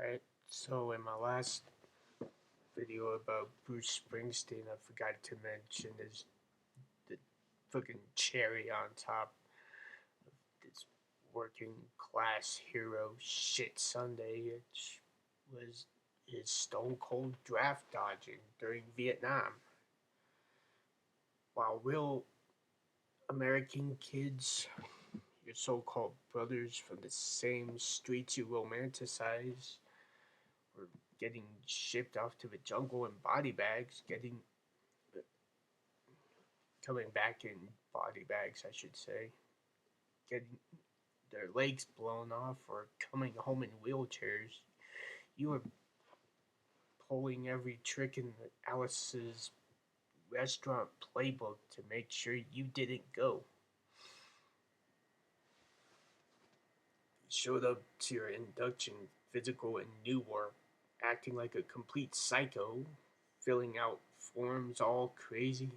Alright, so in my last video about Bruce Springsteen, I forgot to mention is the fucking cherry on top of this working class hero shit Sunday, which was his stone cold draft dodging during Vietnam. While real American kids, your so called brothers from the same streets you romanticize, were getting shipped off to the jungle in body bags, coming back in body bags, I should say, getting their legs blown off or coming home in wheelchairs. You were pulling every trick in Alice's restaurant playbook to make sure you didn't go. You showed up to your induction physical in Newark, acting like a complete psycho, filling out forms all crazy,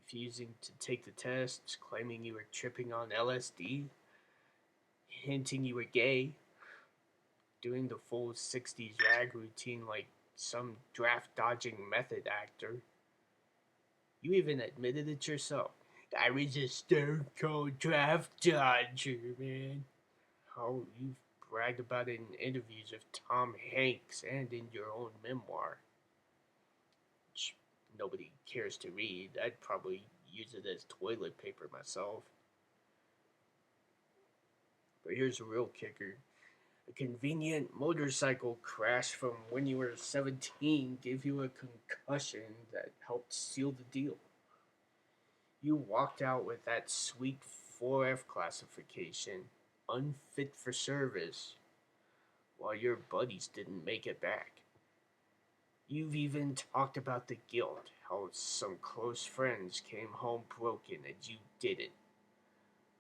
refusing to take the tests, claiming you were tripping on LSD, hinting you were gay, doing the full 60s rag routine like some draft dodging method actor. You even admitted it yourself. I was a stone cold draft dodger, man. How you've bragged about it in interviews with Tom Hanks and in your own memoir, which nobody cares to read. I'd probably use it as toilet paper myself. But here's the real kicker. A convenient motorcycle crash from when you were 17 gave you a concussion that helped seal the deal. You walked out with that sweet 4F classification, unfit for service, while your buddies didn't make it back. You've even talked about the guilt, how some close friends came home broken and you didn't.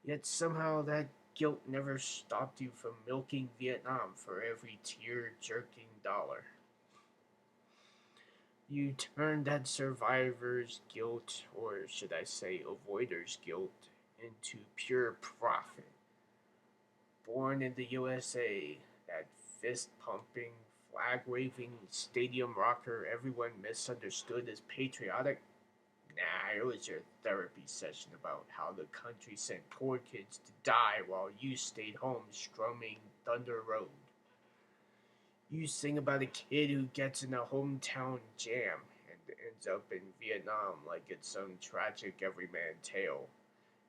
Yet somehow that guilt never stopped you from milking Vietnam for every tear-jerking dollar. You turned that survivor's guilt, or should I say avoider's guilt, into pure profit. Born in the USA, that fist-pumping, flag-waving stadium rocker everyone misunderstood as patriotic. Nah, it was your therapy session about how the country sent poor kids to die while you stayed home strumming Thunder Road. You sing about a kid who gets in a hometown jam and ends up in Vietnam like it's some tragic everyman tale.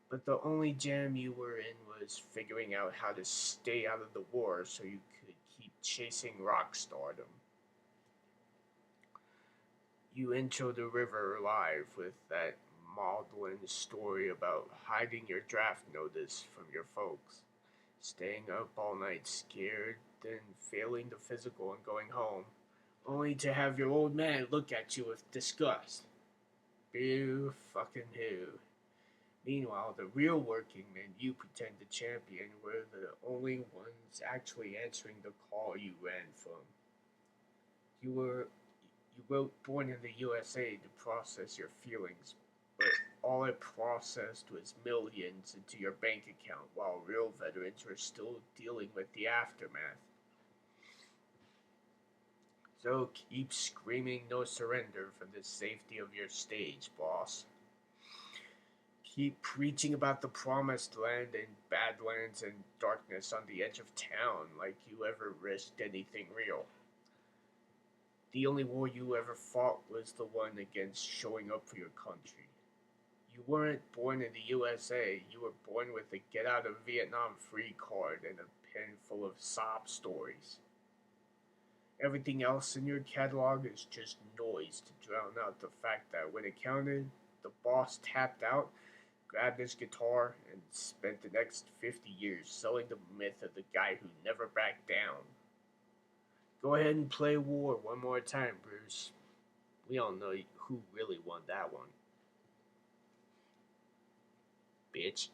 But the only jam you were in was figuring out how to stay out of the war so you could keep chasing rock stardom. You intro the river live with that maudlin story about hiding your draft notice from your folks, staying up all night scared, then failing the physical and going home, only to have your old man look at you with disgust. Boo fucking who. Meanwhile, the real working men you pretend to champion were the only ones actually answering the call you ran from. You wrote Born in the USA to process your feelings, but all it processed was millions into your bank account while real veterans were still dealing with the aftermath. So keep screaming no surrender from the safety of your stage, boss. Keep preaching about the promised land and badlands and darkness on the edge of town like you ever risked anything real. The only war you ever fought was the one against showing up for your country. You weren't born in the USA, you were born with a get out of Vietnam free card and a pen full of sob stories. Everything else in your catalog is just noise to drown out the fact that when it counted, the boss tapped out, grabbed his guitar, and spent the next 50 years selling the myth of the guy who never backed down. Go ahead and play war one more time, Bruce. We all know who really won that one. Bitch.